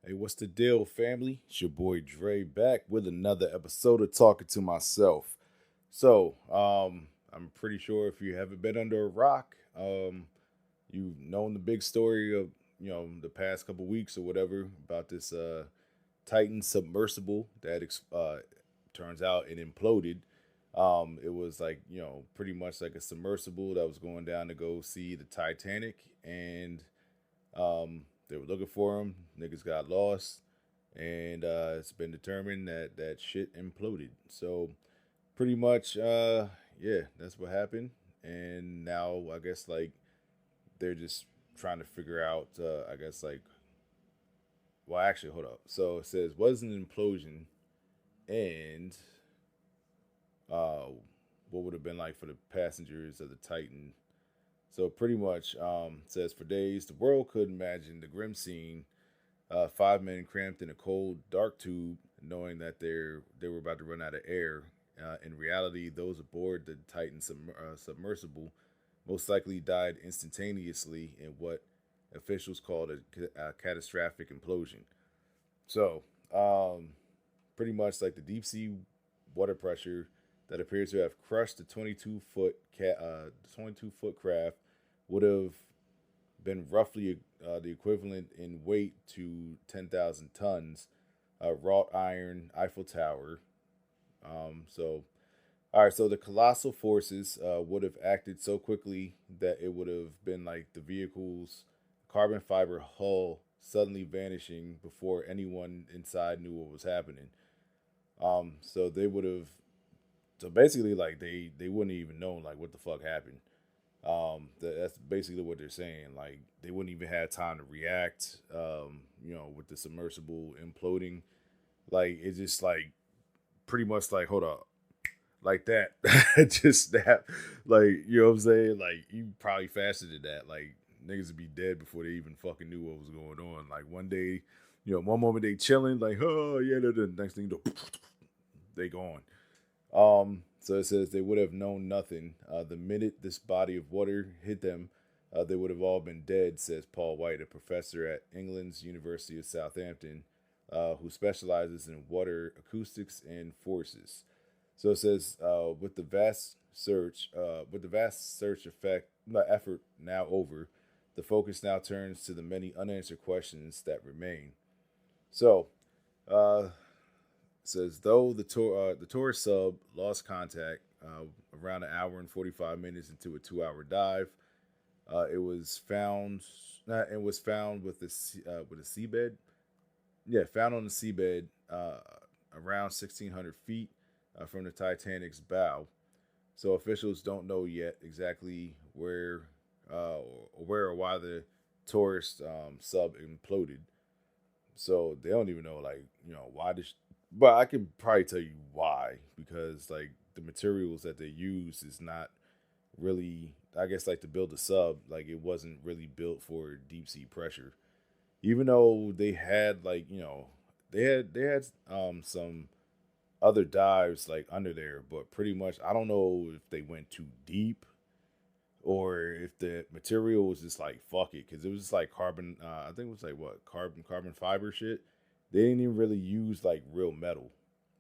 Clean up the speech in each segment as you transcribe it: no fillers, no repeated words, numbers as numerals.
Hey, what's the deal, family? It's your boy Dre back with another episode of Talking to Myself. I'm pretty sure if you haven't been under a rock, you've known the big story of the past couple weeks or whatever about this Titan Submersible that turns out it imploded. It was like pretty much like a submersible that was going down to go see the Titanic, and they were looking for him. Niggas got lost, and it's been determined that that shit imploded. So pretty much, yeah, that's what happened. And now I guess like they're just trying to figure out. I guess like, well, actually, hold up. So it says was an implosion, and uh, what would have been like for the passengers of the Titan. So pretty much says for days the world could imagine the grim scene. Five men cramped in a cold, dark tube, knowing that they were about to run out of air. In reality, those aboard the Titan submersible most likely died instantaneously in what officials called a catastrophic implosion. So, pretty much like the deep sea water pressure that appears to have crushed the 22-foot craft would have been roughly the equivalent in weight to 10,000 tons wrought iron Eiffel Tower. So, all right, so the colossal forces would have acted so quickly that it would have been like the vehicle's carbon fiber hull suddenly vanishing before anyone inside knew what was happening. So they would have, so basically, like they wouldn't even know like what the fuck happened. That's basically what they're saying. Like they wouldn't even have time to react. With the submersible imploding, like it's just like pretty much like hold up, like that, just that, like you know what I'm saying. Like you probably faster than that. Like niggas would be dead before they even fucking knew what was going on. Like one day, one moment they chilling, like oh yeah, the next thing they gone. So it says they would have known nothing. The minute this body of water hit them, they would have all been dead, says Paul White, a professor at England's University of Southampton, who specializes in water acoustics and forces. So it says, with the vast search effort now over, the focus now turns to the many unanswered questions that remain. So, uh, says though the tourist sub lost contact around an hour and 45 minutes into a 2 hour dive. It was found. It was found with a seabed. Yeah, found on the seabed around 1,600 feet from the Titanic's bow. So officials don't know yet exactly where or why the tourist sub imploded. So they don't even know like why this. But I can probably tell you why because like the materials that they use is not really. I guess like to build a sub, like it wasn't really built for deep sea pressure. Even though they had like they had some other dives like under there, but pretty much I don't know if they went too deep or if the material was just like fuck it because it was just like carbon. I think it was like what carbon fiber shit. They didn't even really use like real metal,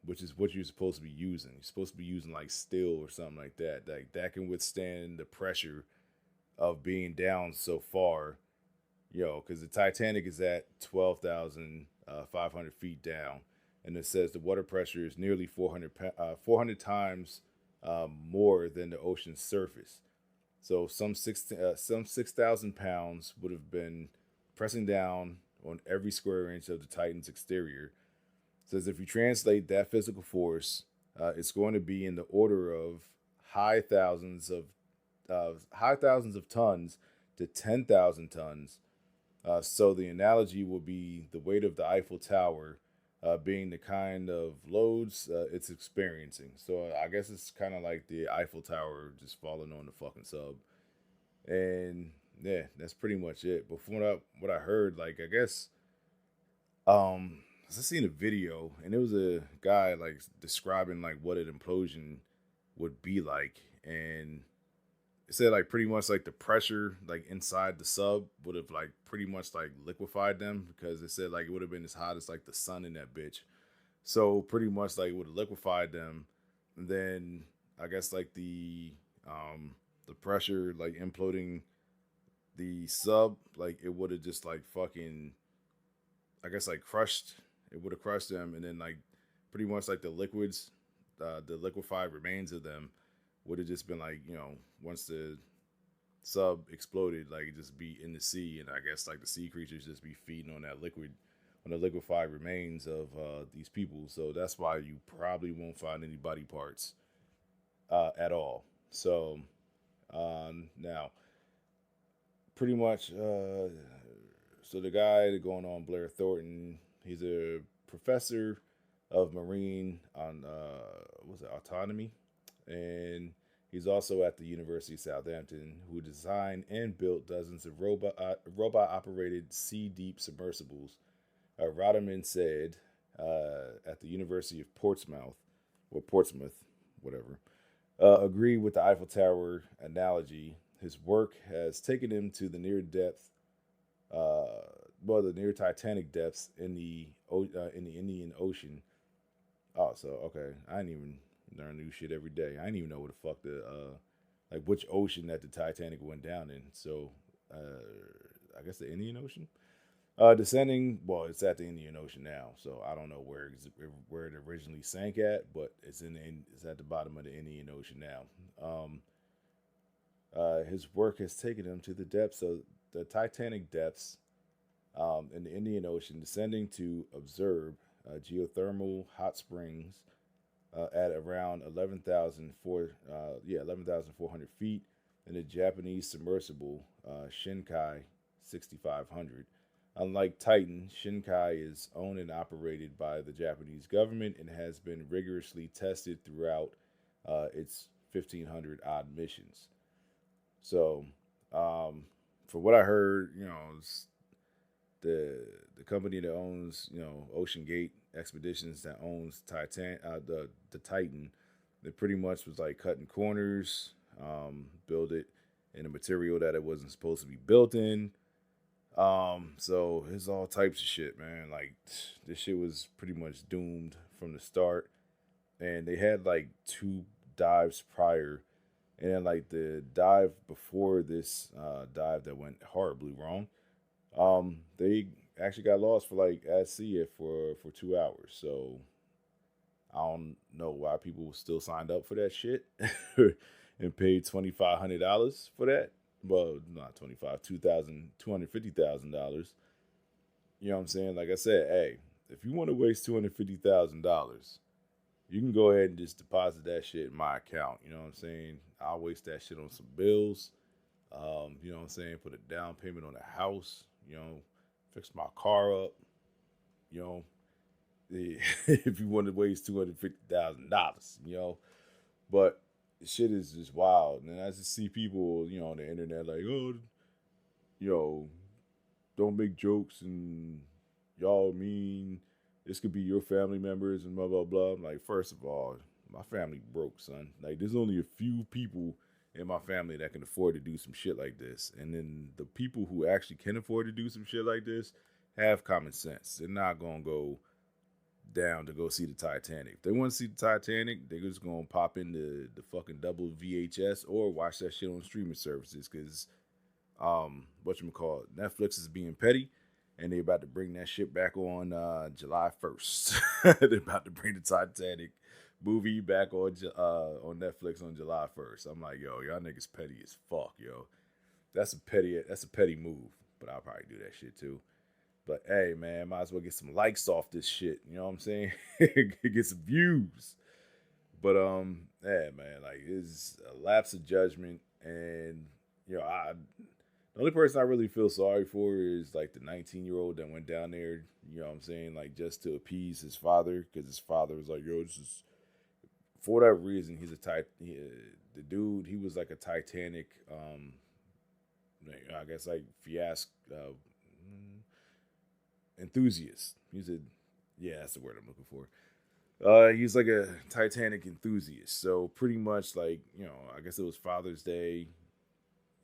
which is what you're supposed to be using. You're supposed to be using like steel or something like that. Like that can withstand the pressure of being down so far. Because the Titanic is at 12,500 feet down, and it says the water pressure is nearly 400 times more than the ocean's surface. So some 6,000 pounds would have been pressing down on every square inch of the Titan's exterior. It says if you translate that physical force, it's going to be in the order of high thousands of high thousands of tons to 10,000 tons. So the analogy will be the weight of the Eiffel Tower being the kind of loads it's experiencing. So I guess it's kind of like the Eiffel Tower just falling on the fucking sub. And yeah, that's pretty much it. But from what I heard, like I guess I seen a video and it was a guy like describing like what an implosion would be like, and it said like pretty much like the pressure like inside the sub would have like pretty much like liquefied them, because it said like it would have been as hot as like the sun in that bitch. So pretty much like it would have liquefied them, and then I guess like the pressure like imploding the sub, like it would have just like fucking, I guess like crushed. It would have crushed them, and then like pretty much like the liquids, the liquefied remains of them would have just been like, once the sub exploded, like it just be in the sea, and I guess like the sea creatures just be feeding on that liquid, on the liquefied remains of these people. So that's why you probably won't find any body parts at all. So now, pretty much, so the guy going on, Blair Thornton, he's a professor of marine on was it autonomy, and he's also at the University of Southampton, who designed and built dozens of robot operated sea deep submersibles. Rodderman said at the University of Portsmouth, or Portsmouth, whatever, agree with the Eiffel Tower analogy. His work has taken him to the near depth, uh, the near Titanic depths in the Indian Ocean. Oh, so okay, I didn't even learn new shit every day. I didn't even know what the fuck the like which ocean that the Titanic went down in. So I guess the Indian Ocean. Descending, well, it's at the Indian Ocean now, so I don't know where it originally sank at, but it's at the bottom of the Indian Ocean now. His work has taken him to the depths of the Titanic depths in the Indian Ocean, descending to observe geothermal hot springs at around 11,400 feet, in the Japanese submersible Shinkai 6500. Unlike Titan, Shinkai is owned and operated by the Japanese government and has been rigorously tested throughout its 1,500 odd missions. So, for what I heard, it's the company that owns, Ocean Gate Expeditions, that owns the Titan, that pretty much was like cutting corners, build it in a material that it wasn't supposed to be built in. So it's all types of shit, man. Like this shit was pretty much doomed from the start, and they had like two dives prior, and then like the dive before this dive that went horribly wrong. They actually got lost for like at sea for 2 hours. So I don't know why people still signed up for that shit and paid $2,500 for that. Well, not 25, 250,000 dollars. You know what I'm saying? Like I said, hey, if you want to waste $250,000, you can go ahead and just deposit that shit in my account. You know what I'm saying? I'll waste that shit on some bills. You know what I'm saying? Put a down payment on a house. Fix my car up. You know, if you want to waste $250,000, but the shit is just wild. And I just see people, on the internet like, oh, you know, don't make jokes and y'all mean this could be your family members and blah blah blah. I'm like, first of all, my family broke, son. Like, there's only a few people in my family that can afford to do some shit like this, and then the people who actually can afford to do some shit like this have common sense. They're not gonna go down to go see the Titanic. If they want to see the Titanic, they're just gonna pop into the fucking double VHS or watch that shit on streaming services, because Netflix is being petty, and they about to bring that shit back on July 1st. They're about to bring the Titanic movie back on Netflix on July 1st. I'm like, yo, y'all niggas petty as fuck, yo. That's a petty move, but I'll probably do that shit too. But hey, man, might as well get some likes off this shit. You know what I'm saying? Get some views. But yeah, man, like it's a lapse of judgment, and the only person I really feel sorry for is like the 19-year-old that went down there. You know what I'm saying? Like just to appease his father, because his father was like, yo, this is, for whatever reason, the dude, he was like a Titanic, I guess like fiasco enthusiast. That's the word I'm looking for. He's like a Titanic enthusiast. So pretty much like, I guess it was Father's Day.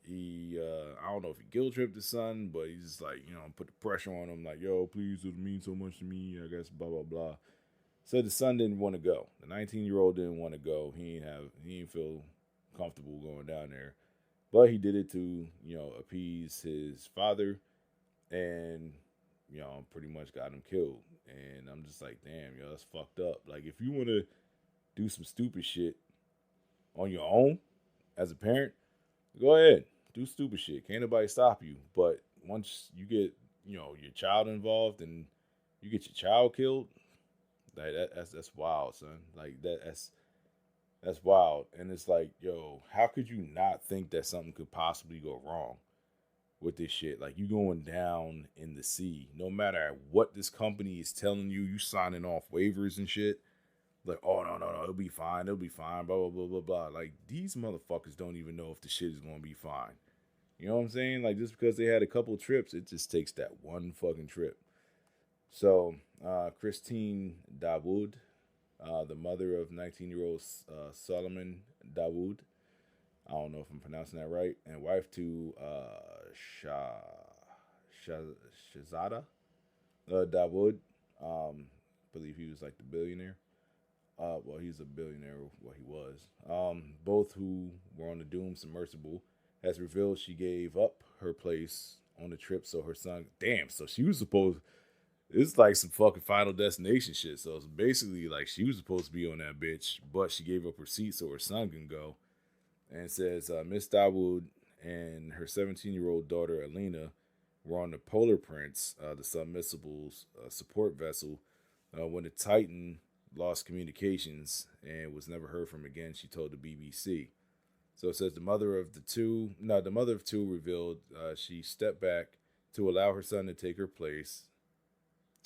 I don't know if he guilt tripped his son, but he's just like, put the pressure on him, like, yo, please, it means so much to me, I guess, blah blah blah. So the son didn't want to go. The 19-year-old didn't want to go. He didn't feel comfortable going down there, but he did it to appease his father, and pretty much got him killed. And I'm just like, damn, yo, that's fucked up. Like, if you want to do some stupid shit on your own as a parent, go ahead, do stupid shit. Can't nobody stop you. But once you get your child involved and you get your child killed, like that's wild, son. Like that's wild. And it's like, yo, how could you not think that something could possibly go wrong with this shit? Like, you going down in the sea, no matter what this company is telling you, you signing off waivers and shit. Like, oh no, it'll be fine, blah blah blah blah blah. Like, these motherfuckers don't even know if the shit is gonna be fine. You know what I'm saying? Like, just because they had a couple trips, it just takes that one fucking trip. So, Christine Dawood, the mother of 19-year-old Solomon Dawood, I don't know if I'm pronouncing that right, and wife to Shahzada Dawood. I believe he was like the billionaire. Well, he's a billionaire, what he was. Both who were on the Doom Submersible, has revealed she gave up her place on the trip so her son. Damn, so she was supposed. It's like some fucking Final Destination shit. So it's basically like she was supposed to be on that bitch, but she gave up her seat so her son can go. And it says Miss Dawood and her 17-year-old daughter Alina were on the Polar Prince, the submersible's support vessel, when the Titan lost communications and was never heard from again, she told the BBC. So it says the mother of two revealed she stepped back to allow her son to take her place.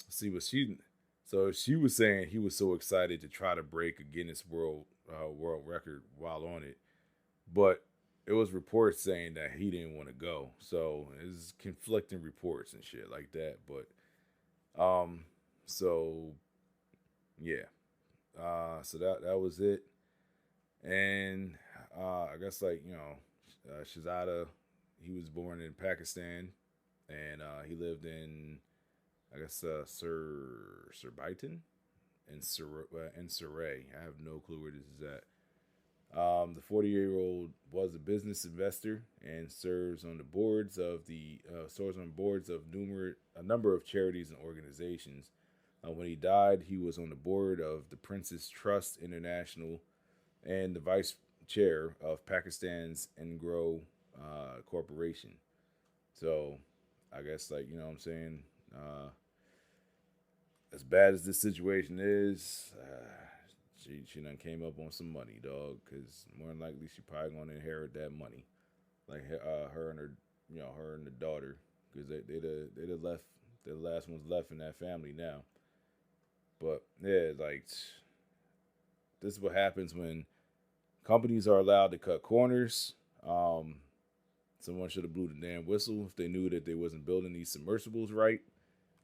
See what she. So she was saying he was so excited to try to break a Guinness world record while on it, but it was reports saying that he didn't want to go. So it's conflicting reports and shit like that. But so yeah, so that was it. And I guess, like, Shahzada, he was born in Pakistan, and he lived in, I guess, Surbiton and Surrey. I have no clue where this is at. The 40-year-old was a business investor and serves on boards of a number of charities and organizations. When he died, he was on the board of the Prince's Trust International and the vice chair of Pakistan's Engro Corporation. So I guess, like, you know what I'm saying, as bad as this situation is, she done came up on some money, dog, because more than likely she probably going to inherit that money. Like, her and her and the daughter, because they the last ones left in that family now. But yeah, like, this is what happens when companies are allowed to cut corners. Someone should have blew the damn whistle if they knew that they wasn't building these submersibles right.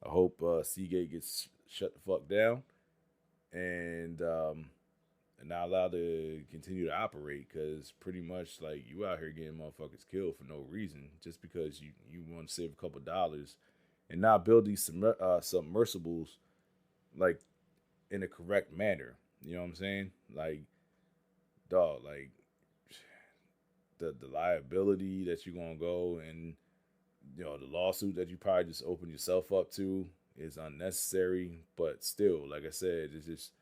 I hope Seagate gets shut the fuck down and not allowed to continue to operate, because pretty much, like, you out here getting motherfuckers killed for no reason just because you want to save a couple dollars and not build these submersibles, like, in a correct manner. You know what I'm saying? Like, dog, like, the liability that you're gonna go, and the lawsuit that you probably just open yourself up to is unnecessary. But still, like I said, it's just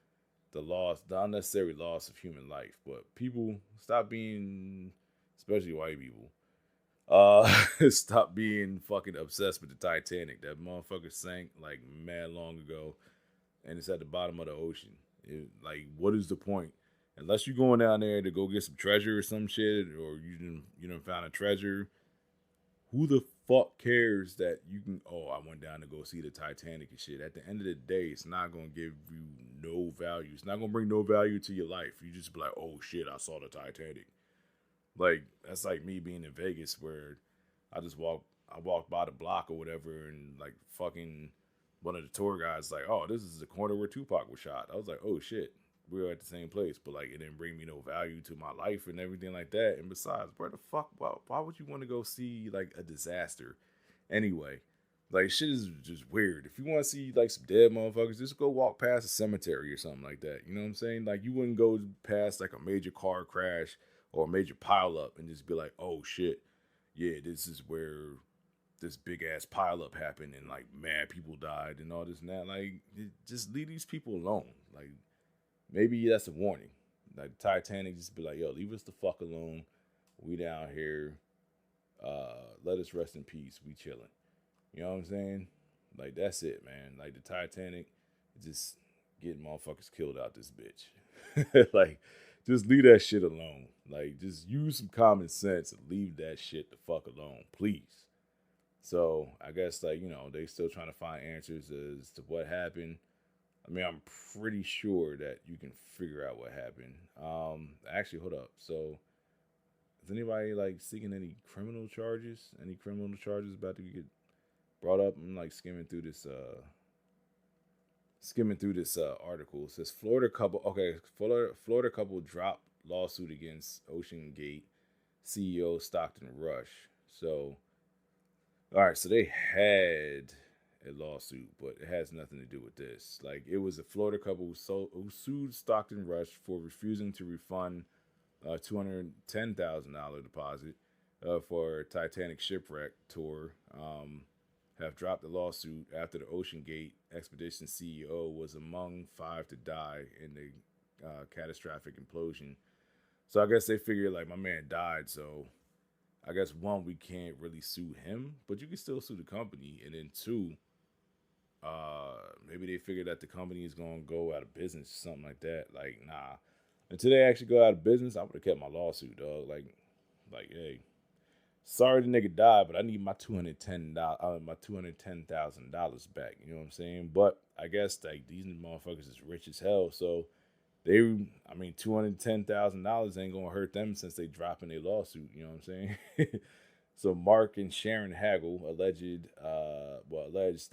the unnecessary loss of human life. But people, stop being, especially white people, stop being fucking obsessed with the Titanic. That motherfucker sank like mad long ago, and it's at the bottom of the ocean. Like, what is the point? Unless you're going down there to go get some treasure or some shit, or you done found a treasure, who the fuck cares that you can? Oh, I went down to go see the Titanic and shit. At the end of the day, it's not gonna give you no value. It's not gonna bring no value to your life. You just be like, oh shit, I saw the Titanic. Like, that's like me being in Vegas, where I walked by the block or whatever, and, like, fucking one of the tour guys like, oh, this is the corner where Tupac was shot. I was like, oh shit. we were at the same place, but like it didn't bring me no value to my life and everything like that. And besides, where the fuck, why would you want to go see like a disaster anyway? Like shit is just weird. If you want to see like some dead motherfuckers, just go walk past a cemetery or something like that. You know what I'm saying? Like you wouldn't go past like a major car crash or a major pileup and just be like, oh shit, yeah, this is where this big ass pileup happened and like mad people died and all this and that. Like just leave these people alone. Like maybe that's a warning. Like Titanic, just be like, yo, leave us the fuck alone. We down here. Let us rest in peace. We chilling. You know what I'm saying? Like that's it, man. Like the Titanic, just getting motherfuckers killed out this bitch. Like, just leave that shit alone. Like, just use some common sense and leave that shit the fuck alone, please. So I guess like they still trying to find answers as to what happened. I mean, I'm pretty sure that you can figure out what happened. Actually, hold up. So, is anybody like seeking any criminal charges? Any criminal charges about to get brought up? I'm like skimming through this article. It says Florida couple. Okay, Florida couple drop lawsuit against Ocean Gate CEO Stockton Rush. So, all right, so they had a lawsuit, but it has nothing to do with this. Like, it was a Florida couple who sued Stockton Rush for refusing to refund a $210,000 deposit for Titanic shipwreck tour. Have dropped the lawsuit after the Ocean Gate Expedition CEO was among 5 to die in the catastrophic implosion. So I guess they figured like my man died, so I guess one, we can't really sue him, but you can still sue the company, and then two, maybe they figured that the company is gonna go out of business or something like that. Like, nah. Until they actually go out of business, I would have kept my lawsuit, dog. Like, hey, sorry the nigga died, but I need my $210,000 back. You know what I'm saying? But I guess like these motherfuckers is rich as hell, so $210,000 ain't gonna hurt them since they dropping their lawsuit. You know what I'm saying? So Mark and Sharon Hagel alleged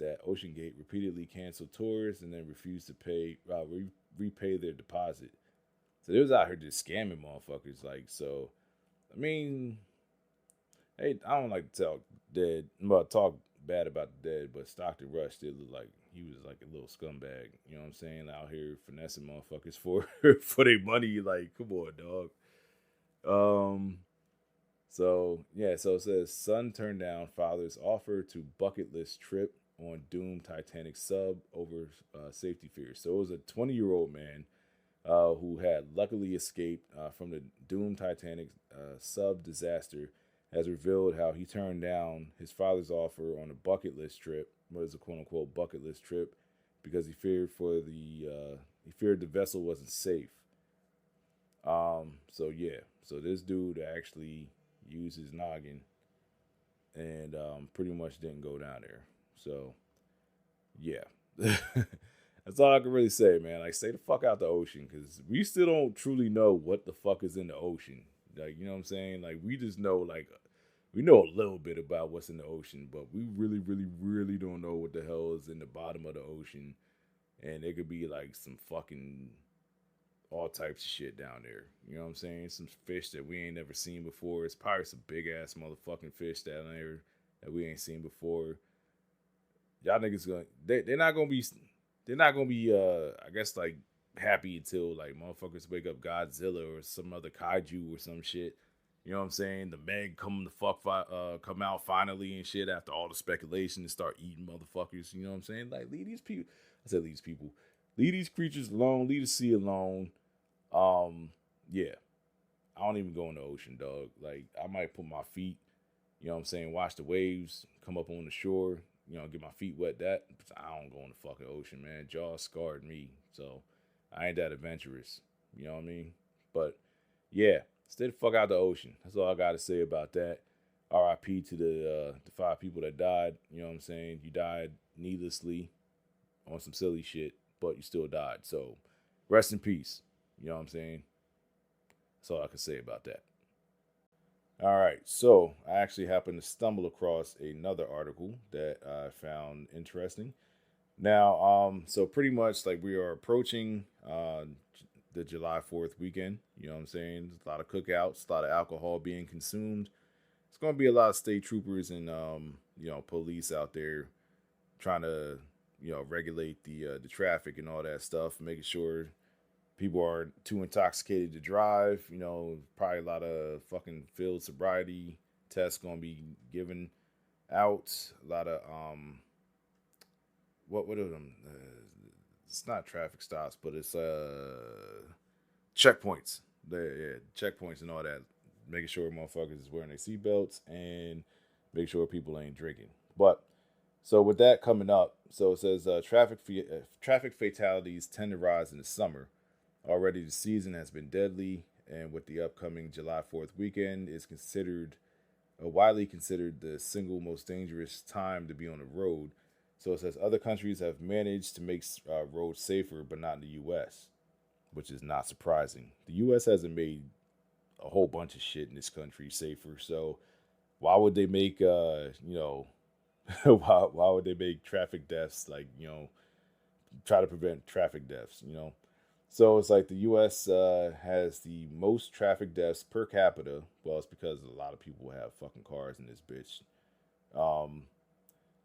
that OceanGate repeatedly canceled tours and then refused to repay their deposit. So they was out here just scamming motherfuckers. Like, so, I mean, hey, I don't like to talk bad about the dead, but Stockton Rush did look like he was like a little scumbag. You know what I'm saying? Out here finessing motherfuckers for for their money. Like, come on, dog. So yeah, so it says son turned down father's offer to bucket list trip on doomed Titanic sub over safety fears. So it was a 20-year-old man who had luckily escaped from the doomed Titanic sub disaster, has revealed how he turned down his father's offer on a bucket list trip, what is a quote unquote bucket list trip, because he feared the vessel wasn't safe. So yeah, so this dude actually used his noggin and pretty much didn't go down there. So yeah. That's all I can really say, man. Like, stay the fuck out the ocean, because we still don't truly know what the fuck is in the ocean. Like, you know what I'm saying? Like, we just know, like, we know a little bit about what's in the ocean, but we really, really, really don't know what the hell is in the bottom of the ocean. And it could be, like, some fucking all types of shit down there. You know what I'm saying? Some fish that we ain't never seen before. It's probably some big-ass motherfucking fish down there that we ain't seen before. Y'all niggas they're not gonna be I guess like happy until like motherfuckers wake up Godzilla or some other kaiju or some shit. You know what I'm saying? The Meg come out finally and shit after all the speculation and start eating motherfuckers. You know what I'm saying? Like, leave these people. I said leave these people. Leave these creatures alone. Leave the sea alone. Yeah. I don't even go in the ocean, dog. Like, I might put my feet, you know what I'm saying, watch the waves come up on the shore, get my feet wet. That I don't go in the fucking ocean, man. Jaws scarred me, so I ain't that adventurous. You know what I mean? But yeah, stay the fuck out the ocean. That's all I gotta say about that. R.I.P. to the 5 people that died. You know what I'm saying? You died needlessly on some silly shit, but you still died. So rest in peace. You know what I'm saying? That's all I can say about that. All right, so I actually happened to stumble across another article that I found interesting. Now, so pretty much like we are approaching the July 4th weekend. You know what I'm saying? There's a lot of cookouts, a lot of alcohol being consumed. It's going to be a lot of state troopers and police out there trying to regulate the traffic and all that stuff, making sure people aren't too intoxicated to drive. Probably a lot of fucking field sobriety tests going to be given out. A lot of what are them? It's not traffic stops, but it's checkpoints. Checkpoints and all that. Making sure motherfuckers is wearing their seatbelts and make sure people ain't drinking. But so with that coming up, so it says traffic fatalities tend to rise in the summer. Already the season has been deadly, and with the upcoming July 4th weekend is considered widely considered the single most dangerous time to be on the road. So it says other countries have managed to make roads safer, but not in the U.S., which is not surprising. The U.S. hasn't made a whole bunch of shit in this country safer, so why would they make why would they make traffic deaths try to prevent traffic deaths? So it's like the U.S. Has the most traffic deaths per capita. Well, it's because a lot of people have fucking cars in this bitch. Um,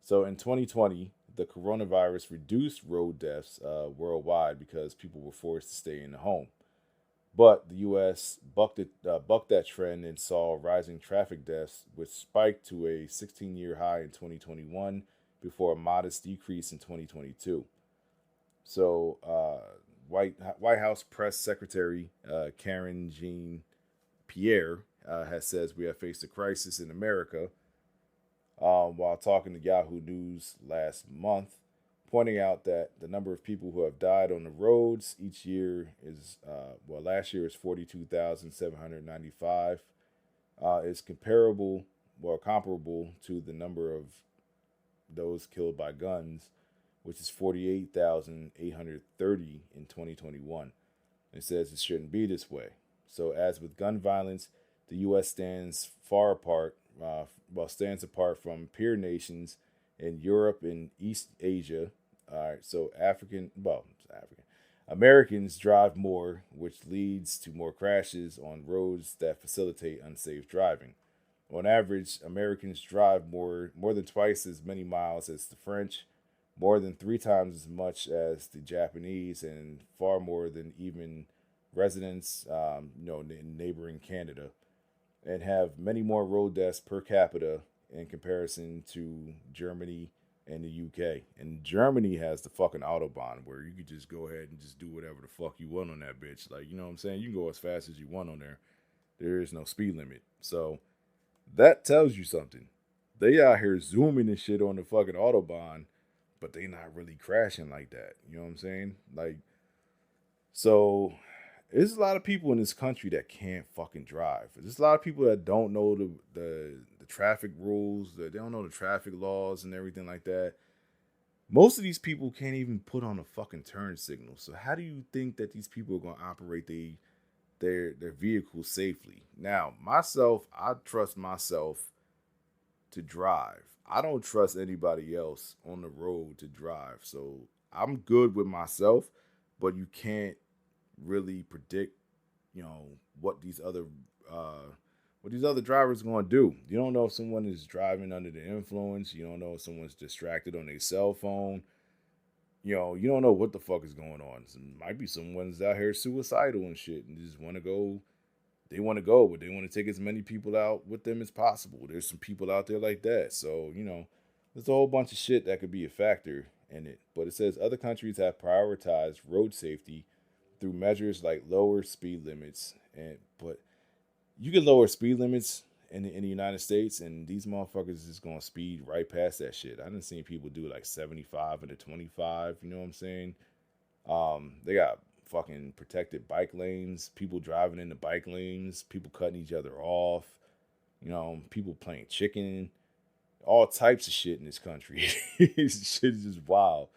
so in 2020, the coronavirus reduced road deaths worldwide because people were forced to stay in the home. But the U.S. bucked that trend and saw rising traffic deaths, which spiked to a 16-year high in 2021 before a modest decrease in 2022. So, White House Press Secretary Karen Jean-Pierre has says we have faced a crisis in America while talking to Yahoo News last month, pointing out that the number of people who have died on the roads each year is, last year is 42,795, is comparable to the number of those killed by guns, which is 48,830 in 2021. It says it shouldn't be this way. So, as with gun violence, the U.S. stands apart from peer nations in Europe and East Asia. All right, so Americans drive more, which leads to more crashes on roads that facilitate unsafe driving. On average, Americans drive more than twice as many miles as the French, more than 3 times as much as the Japanese, and far more than even residents, in neighboring Canada, and have many more road deaths per capita in comparison to Germany and the UK. And Germany has the fucking Autobahn where you could just go ahead and just do whatever the fuck you want on that bitch. Like, you know what I'm saying? You can go as fast as you want on there. There is no speed limit. So that tells you something. They out here zooming and shit on the fucking Autobahn, but they not really crashing like that. You know what I'm saying? Like, so there's a lot of people in this country that can't fucking drive. There's a lot of people that don't know the traffic rules, that they don't know the traffic laws and everything like that. Most of these people can't even put on a fucking turn signal. So how do you think that these people are going to operate their vehicles safely? Now, myself, I trust myself to drive. I don't trust anybody else on the road to drive. So I'm good with myself, but you can't really predict, what these other drivers are going to do. You don't know if someone is driving under the influence. You don't know if someone's distracted on their cell phone. You don't know what the fuck is going on. So it might be someone's out here suicidal and shit and just want to go. They want to go, but they want to take as many people out with them as possible. There's some people out there like that. So, there's a whole bunch of shit that could be a factor in it. But it says other countries have prioritized road safety through measures like lower speed limits. But you can lower speed limits in the United States, and these motherfuckers is going to speed right past that shit. I done seen people do like 75 and a 25, you know what I'm saying? They got fucking protected bike lanes, people driving in the bike lanes, people cutting each other off, people playing chicken, all types of shit in this country. Shit is just wild.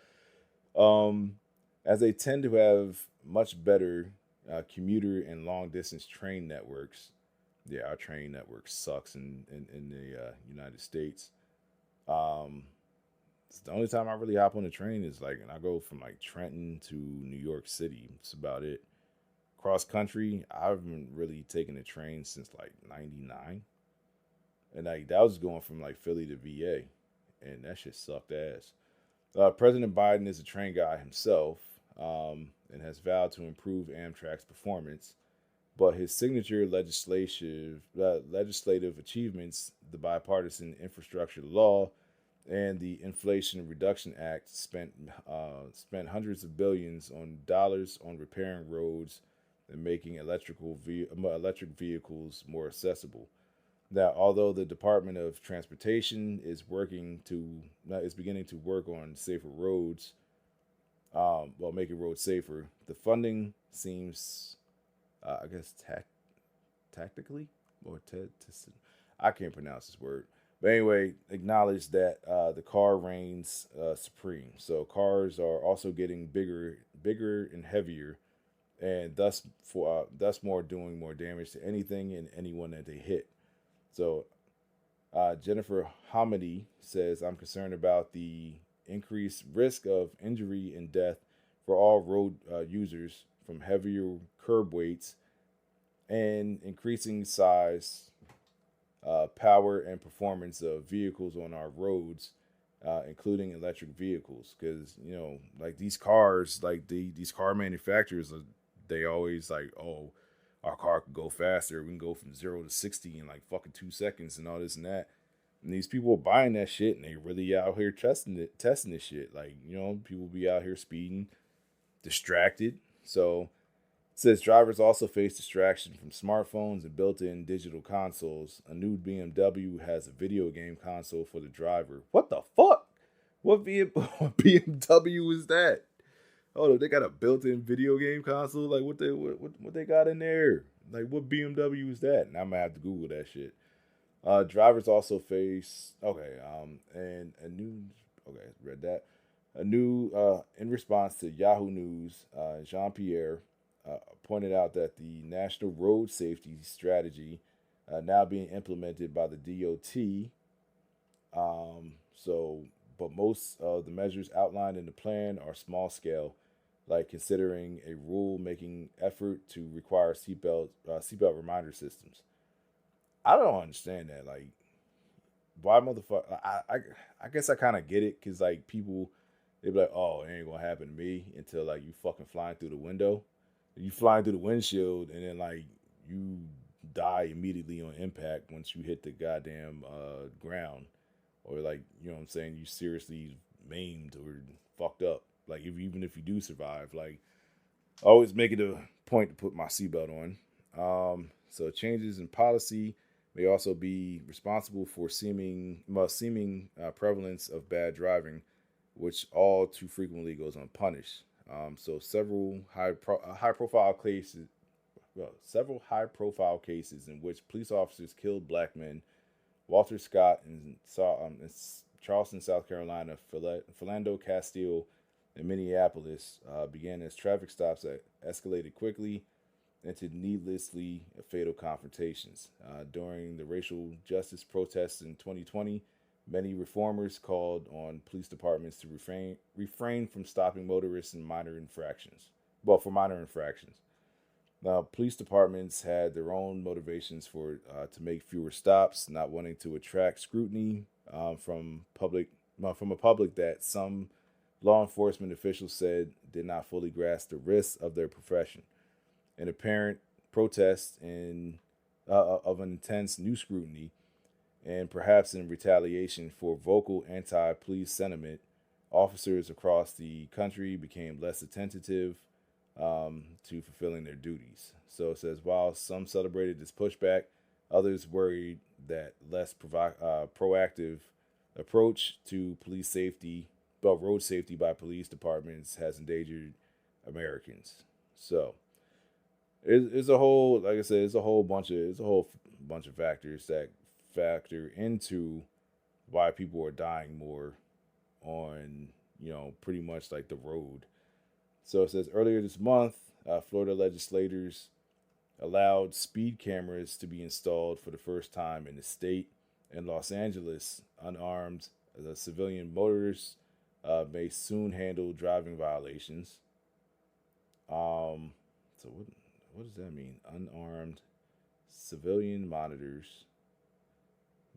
As they tend to have much better commuter and long distance train networks. Yeah, our train network sucks in the United States. It's the only time I really hop on the train is and I go from like Trenton to New York City. That's about it. cross country, I haven't really taken a train since like '99, and like that was going from like Philly to VA, and that shit sucked ass. President Biden is a train guy himself, and has vowed to improve Amtrak's performance. But his signature legislative achievements, the bipartisan infrastructure law and the Inflation Reduction Act, spent hundreds of billions on dollars on repairing roads and making electric vehicles more accessible. Now, although the Department of Transportation is beginning to work on safer roads, making roads safer, the funding seems, I guess, tactically or I can't pronounce this word. But anyway, acknowledge that the car reigns supreme. So cars are also getting bigger and heavier, and thus more doing more damage to anything and anyone that they hit. So Jennifer Hamidi says, "I'm concerned about the increased risk of injury and death for all road users from heavier curb weights and increasing size, power, and performance of vehicles on our roads, including electric vehicles. Because like these cars, like these car manufacturers, they always like, oh, our car can go faster. We can go from 0 to 60 in like fucking 2 seconds and all this and that. And these people are buying that shit and they really out here testing this shit. Like, people be out here speeding, distracted. So it says drivers also face distraction from smartphones and built-in digital consoles. A new BMW has a video game console for the driver. What the fuck? What BMW is that? Oh, they got a built-in video game console. Like what they got in there? Like what BMW is that? And I'm gonna have to Google that shit. Drivers also face and a new read that a new in response to Yahoo News, Jean Pierre pointed out that the National Road Safety Strategy now being implemented by the DOT. But most of the measures outlined in the plan are small scale, like considering a rule-making effort to require seatbelt reminder systems. I don't understand that. Like, why motherfucker? I guess I kind of get it because like people, they be like, oh, it ain't gonna happen to me until like you fucking flying through the window. You flying through the windshield and then like you die immediately on impact once you hit the goddamn ground, or like you know what I'm saying, you seriously maimed or fucked up. Like even if you do survive, like I always make it a point to put my seatbelt on. So changes in policy may also be responsible for seeming prevalence of bad driving, which all too frequently goes unpunished. So several high-profile cases in which police officers killed black men, Walter Scott in Charleston, South Carolina, Philando Castile in Minneapolis, began as traffic stops that escalated quickly into needlessly fatal confrontations. During the racial justice protests in 2020, many reformers called on police departments to refrain from stopping motorists in minor infractions. Well, for minor infractions. Now, police departments had their own motivations to make fewer stops, not wanting to attract scrutiny from a public that some law enforcement officials said did not fully grasp the risks of their profession. An apparent protest of an intense new scrutiny, and perhaps in retaliation for vocal anti-police sentiment, officers across the country became less attentive to fulfilling their duties. So it says, while some celebrated this pushback, others worried that less proactive approach to road safety by police departments has endangered Americans. So it's a whole, like I said, it's a whole bunch of factors that factor into why people are dying more on, pretty much like the road. So it says earlier this month, Florida legislators allowed speed cameras to be installed for the first time in the state. In Los Angeles, unarmed civilian motorists may soon handle driving violations. So what does that mean? Unarmed civilian monitors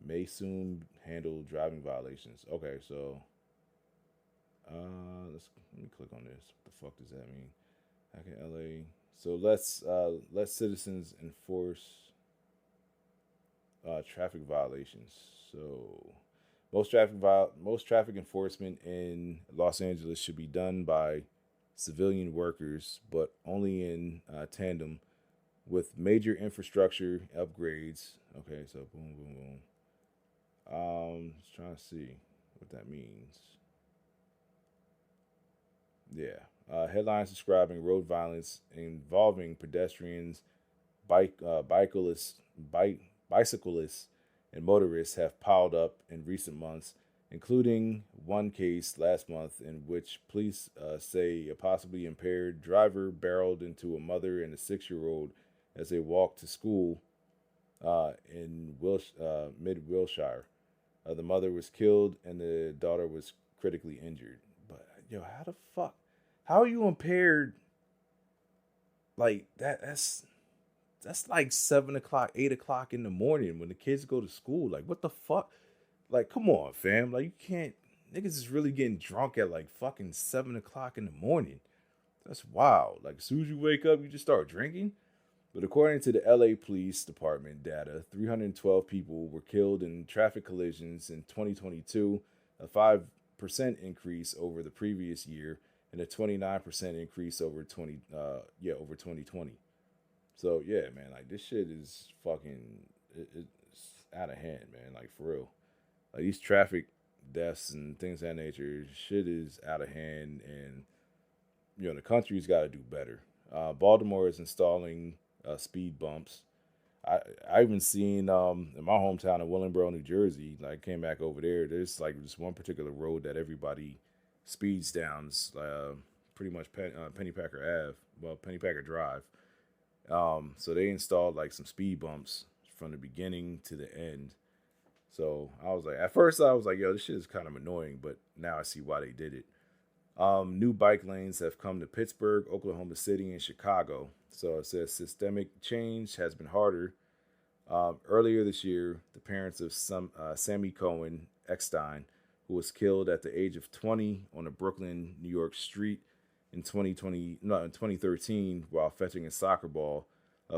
may soon handle driving violations. Okay, so let me click on this. What the fuck does that mean? Back in LA. So let citizens enforce traffic violations. So most traffic enforcement in Los Angeles should be done by civilian workers, but only in tandem with major infrastructure upgrades. Okay, so boom, boom, boom. Just trying to see what that means. Yeah. Headlines describing road violence involving pedestrians, bike, bicyclists, and motorists have piled up in recent months, including one case last month in which police say a possibly impaired driver barreled into a mother and a 6-year-old as they walked to school in mid Wilshire. The mother was killed and the daughter was critically injured. But yo, how the fuck? How are you impaired like that? That's like 7 o'clock, 8 o'clock in the morning when the kids go to school. Like, what the fuck? Like, come on, fam. Like, you can't. Niggas is really getting drunk at like fucking 7 o'clock in the morning. That's wild. Like, as soon as you wake up, you just start drinking. But according to the LA Police Department data, 312 people were killed in traffic collisions in 2022, a 5% increase over the previous year, and a 29% increase over 2020. So yeah, man, like this shit is fucking it's out of hand, man. Like for real, like these traffic deaths and things of that nature, shit is out of hand, and the country's got to do better. Baltimore is installing speed bumps. I even seen in my hometown of Willingboro, New Jersey. Like came back over there. There's like this one particular road that everybody speeds down. Pretty much Pennypacker Ave, well Pennypacker Drive. So they installed like some speed bumps from the beginning to the end. So I was like, at first I was like, yo, this shit is kind of annoying, but now I see why they did it. New bike lanes have come to Pittsburgh, Oklahoma City, and Chicago. So it says systemic change has been harder. Earlier this year, the parents of Sammy Cohen Eckstein, who was killed at the age of 20 on a Brooklyn, New York street in 2013 while fetching a soccer ball,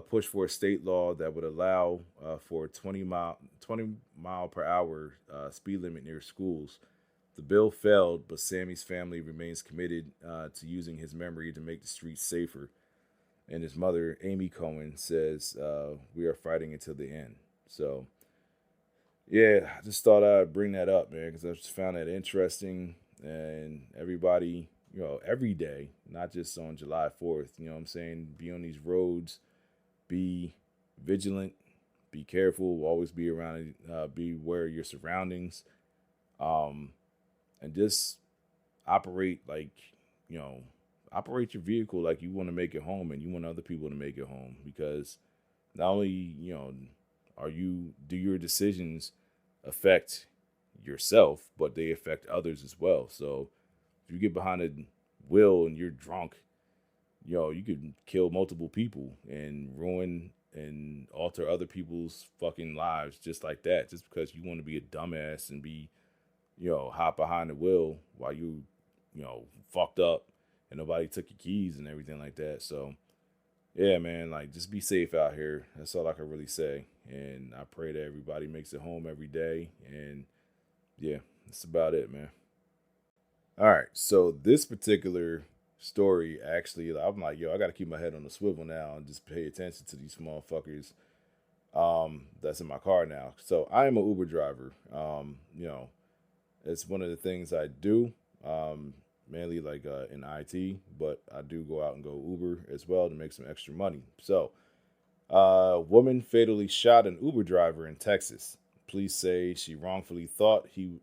pushed for a state law that would allow for a 20 mile per hour speed limit near schools. The bill failed, but Sammy's family remains committed to using his memory to make the streets safer. And his mother, Amy Cohen, says, "We are fighting until the end." So, yeah, I just thought I'd bring that up, man, because I just found that interesting. And everybody, every day, not just on July 4th, you know what I'm saying? Be on these roads, be vigilant, be careful, always be around, be aware of your surroundings. And just operate you know, operate your vehicle like you want to make it home and you want other people to make it home because not only, do your decisions affect yourself, but they affect others as well. So if you get behind a wheel and you're drunk, you could kill multiple people and ruin and alter other people's fucking lives just like that, just because you want to be a dumbass and be hop behind the wheel while fucked up and nobody took your keys and everything like that. So, yeah, man, like just be safe out here. That's all I can really say. And I pray that everybody makes it home every day. And yeah, that's about it, man. All right. So, this particular story actually, I'm like, yo, I got to keep my head on the swivel now and just pay attention to these motherfuckers that's in my car now. So, I am an Uber driver. It's one of the things I do, mainly like in IT, but I do go out and go Uber as well to make some extra money. So, a woman fatally shot an Uber driver in Texas. Police say she wrongfully thought she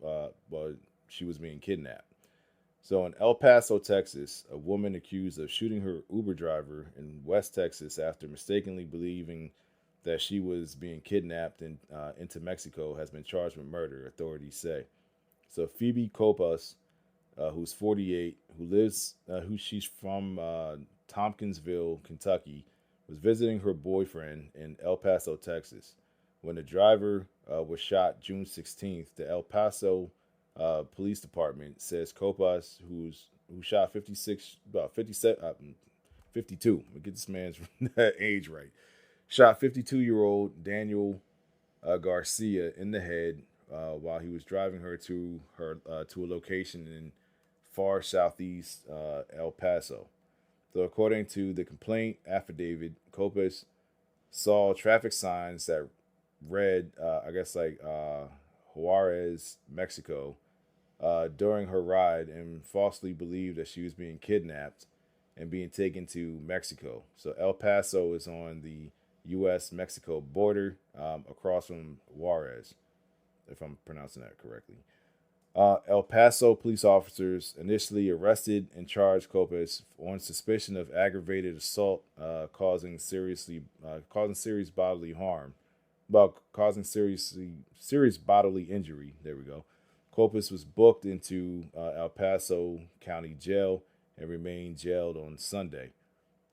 was being kidnapped. So, in El Paso, Texas, a woman accused of shooting her Uber driver in West Texas after mistakenly believing that she was being kidnapped into Mexico has been charged with murder, authorities say. So Phoebe Copas, who's 48, she's from Tompkinsville, Kentucky, was visiting her boyfriend in El Paso, Texas, when the driver was shot June 16th. The El Paso Police Department says Copas, who shot 56, about 57, 52. Let me get this man's age right. Shot 52-year-old Daniel Garcia in the head while he was driving her to a location in far southeast El Paso. So, according to the complaint affidavit, Copas saw traffic signs that read, I guess, like Juarez, Mexico, during her ride and falsely believed that she was being kidnapped and being taken to Mexico. So, El Paso is on the U.S. Mexico border across from Juarez, if I'm pronouncing that correctly. El Paso police officers initially arrested and charged Copas on suspicion of aggravated assault, causing serious bodily harm, causing serious bodily injury. There we go. Copas was booked into El Paso County Jail and remained jailed on Sunday.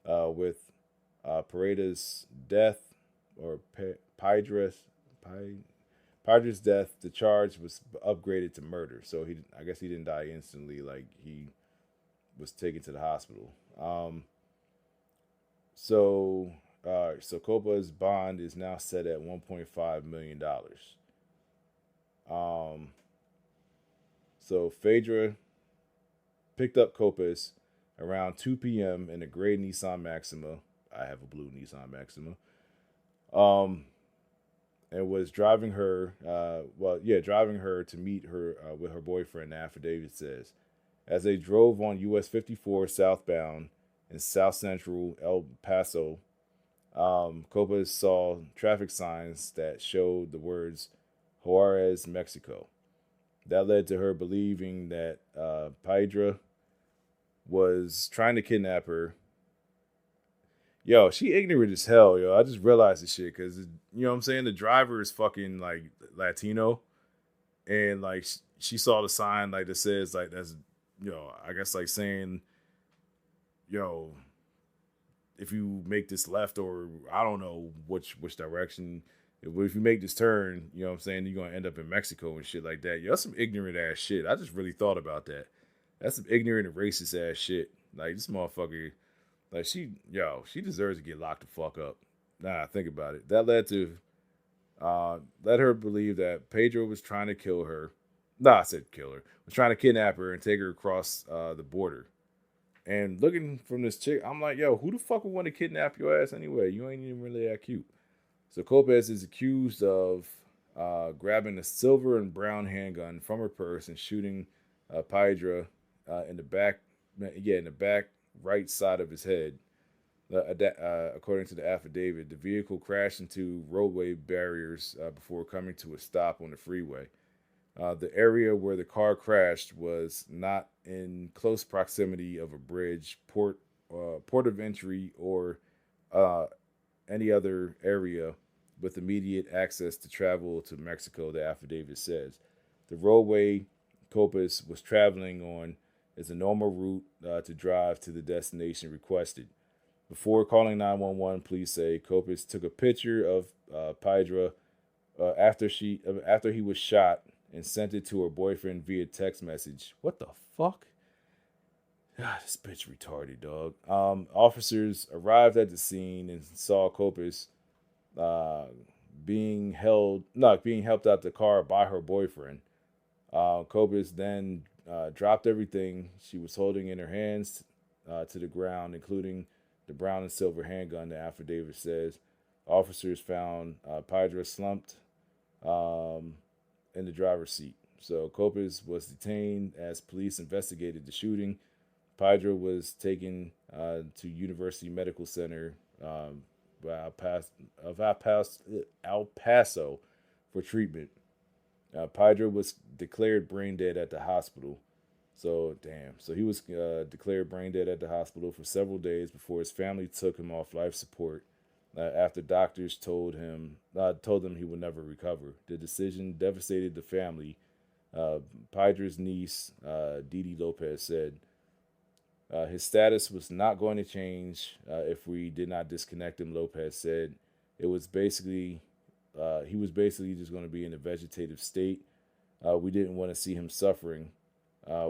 With Paredes' death, or Pidra's death, the charge was upgraded to murder. So I guess he didn't die instantly. Like, he was taken to the hospital. So Copa's bond is now set at $1.5 million. So Phaedra picked up Copas around 2 p.m. in a gray Nissan Maxima. I have a blue Nissan Maxima. And was driving her, driving her to meet her with her boyfriend, the affidavit says. As they drove on US 54 southbound in south central El Paso, Copas saw traffic signs that showed the words Juarez, Mexico. That led to her believing that Pydra was trying to kidnap her. Yo, she ignorant as hell, yo. I just realized this shit because, you know what I'm saying? The driver is fucking, like, Latino. And, like, she saw the sign, like, that says, like, that's, you know, I guess, like, saying, yo, if you make this left, or I don't know which direction, if you make this turn, you know what I'm saying, you're going to end up in Mexico and shit like that. Yo, that's some ignorant ass shit. I just really thought about that. That's some ignorant and racist ass shit. Like, this motherfucker, like, she deserves to get locked the fuck up. Nah, think about it. That led her believe that Pedro was trying to kill her. Nah, I said kill her. Was trying to kidnap her and take her across the border. And looking from this chick, I'm like, yo, who the fuck would want to kidnap your ass anyway? You ain't even really that cute. So Copas is accused of grabbing a silver and brown handgun from her purse and shooting Pydra in the back right side of his head. According to the affidavit, the vehicle crashed into roadway barriers before coming to a stop on the freeway. The area where the car crashed was not in close proximity of a bridge, port of entry, or any other area with immediate access to travel to Mexico, the affidavit says. The roadway Copas was traveling on is a normal route to drive to the destination requested. Before calling 911, police say Copas took a picture of Pydra after he was shot and sent it to her boyfriend via text message. What the fuck? God, this bitch retarded, dog. Officers arrived at the scene and saw Copas being helped out the car by her boyfriend. Copas then dropped everything she was holding in her hands to the ground, including the brown and silver handgun, the affidavit says. Officers found Pydra slumped in the driver's seat. So Copas was detained as police investigated the shooting. Pydra was taken to University Medical Center El Paso for treatment. Pydra was declared brain dead at the hospital. So he was declared brain dead at the hospital for several days before his family took him off life support after doctors told them he would never recover. The decision devastated the family. Pydra's niece, Didi Lopez, said, His status was not going to change if we did not disconnect him, Lopez said. It was basically, he was basically just going to be in a vegetative state. We didn't want to see him suffering.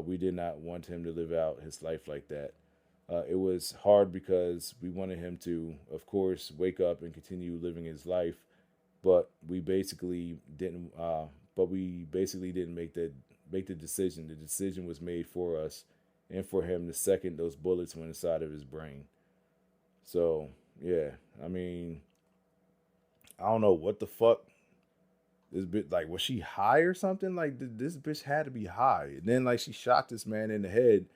We did not want him to live out his life like that. It was hard because we wanted him to, of course, wake up and continue living his life, but we basically didn't. But we basically didn't make the decision. The decision was made for us and for him the second those bullets went inside of his brain. So yeah, I mean, I don't know what the fuck this bitch, like, was she high or something? Like, this bitch had to be high, and then like she shot this man in the head.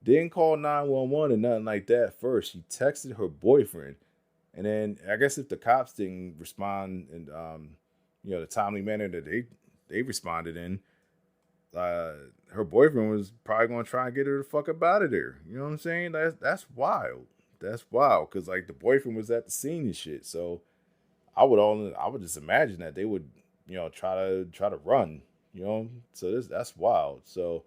Didn't call 911 or nothing like that first. She texted her boyfriend, and then I guess if the cops didn't respond in the timely manner that they responded in, her boyfriend was probably gonna try and get her the fuck up out of there. You know what I'm saying? That's wild. That's wild because like the boyfriend was at the scene and shit. So I would just imagine that they would try to run. So that's wild. So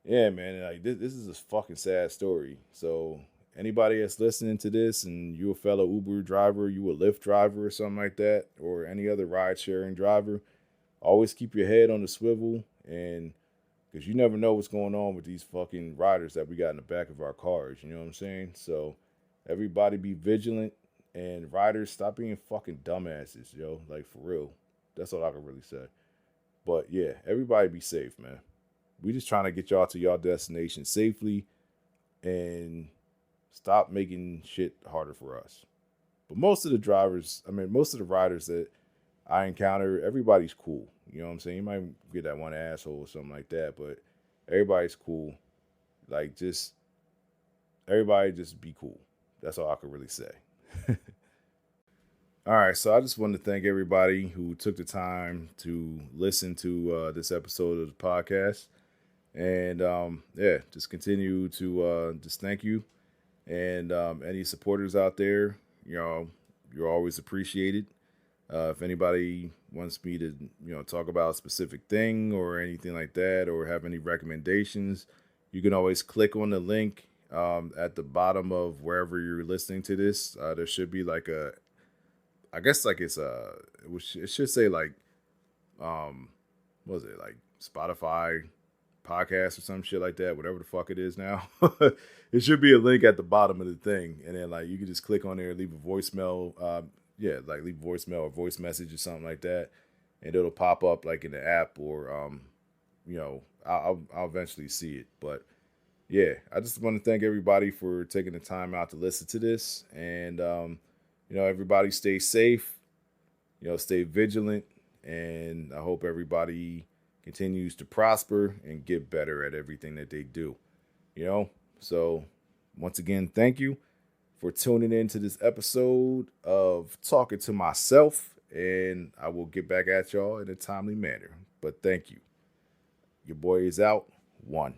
yeah, man, like this is a fucking sad story. So anybody that's listening to this and you a fellow Uber driver, you a Lyft driver or something like that, or any other ride sharing driver, always keep your head on the swivel, and because you never know what's going on with these fucking riders that we got in the back of our cars. You know what I'm saying? So everybody be vigilant, and riders stop being fucking dumbasses, yo. Like for real. That's all I can really say. But yeah, everybody be safe, man. We just trying to get y'all to y'all destination safely and stop making shit harder for us. But most of the drivers, most of the riders that I encounter, everybody's cool. You know what I'm saying? You might get that one asshole or something like that, but everybody's cool. Like, everybody just be cool. That's all I can really say. All right, so I just want to thank everybody who took the time to listen to this episode of the podcast. And yeah, just continue to just thank you. And any supporters out there, you're always appreciated. If anybody wants me to, talk about a specific thing or anything like that, or have any recommendations, you can always click on the link at the bottom of wherever you're listening to this. There should be like I guess like it should say like, what was it, like Spotify podcast or some shit like that, whatever the fuck it is now. It should be a link at the bottom of the thing, and then like you can just click on there and leave a voicemail. Like leave a voicemail or voice message or something like that, and it'll pop up like in the app, or I'll eventually see it. But yeah, I just want to thank everybody for taking the time out to listen to this, and everybody stay safe, stay vigilant, and I hope everybody continues to prosper and get better at everything that they do. So once again, thank you for tuning in to this episode of Talking to Myself, and I will get back at y'all in a timely manner. But thank you. Your boy is out. 1.